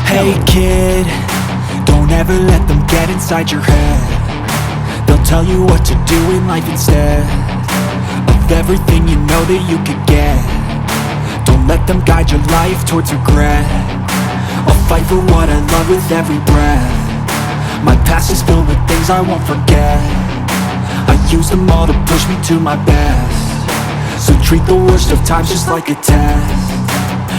Hey kid, don't ever let them get inside your head. They'll tell you what to do in life instead of everything you know that you could get. Don't let them guide your life towards regret. I'll fight for what I love with every breath. My past is filled with things I won't forget. I use them all to push me to my best. So treat the worst of times just like a test.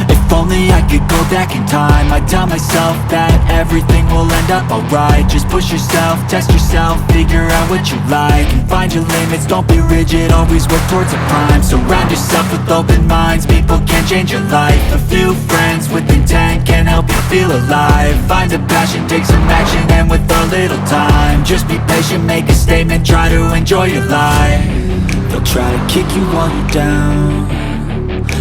If only I could go back in time, I'd tell myself that everything will end up alright. Just push yourself, test yourself, figure out what you like, and find your limits, don't be rigid, always work towards a climb. Surround yourself with open minds, people can change your life. A few friends with intent can help you feel alive. Find a passion, take some action, and with a little time, just be patient, make a statement, try to enjoy your life. They'll try to kick you while you're down.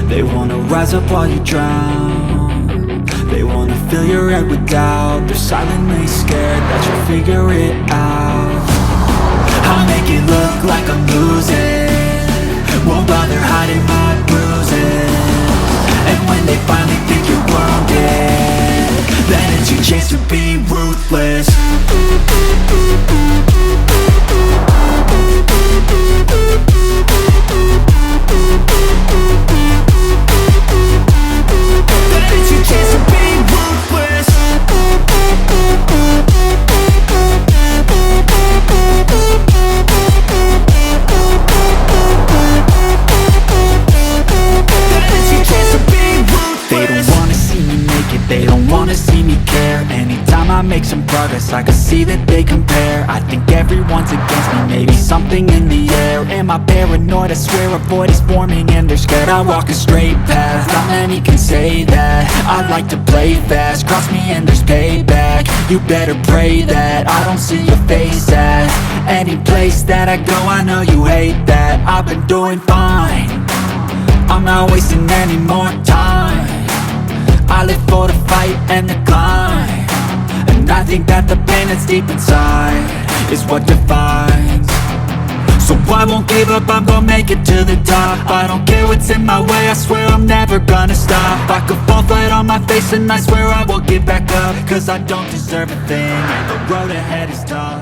They wanna rise up while you drown. They wanna fill your head with doubt. They're silently scared that you'll figure it out. I'll make it look like I'm losing, won't bother hiding my bruises. And when they finally think you're wounded, then it's your chance to be ruthless. They don't wanna see me care. Anytime I make some progress, I can see that they compare. I think everyone's against me, maybe something in the air. Am I paranoid? I swear a void is forming and they're scared. I walk a straight path, not many can say that. I like to play fast, cross me and there's payback. You better pray that I don't see your face at any place that I go. I know you hate that. I've been doing fine, I'm not wasting any more time. I live for the fight and the climb, and I think that the pain that's deep inside is what defines. So I won't give up, I'm gonna make it to the top. I don't care what's in my way, I swear I'm never gonna stop. I could fall flat on my face and I swear I will get back up, cause I don't deserve a thing, and the road ahead is tough.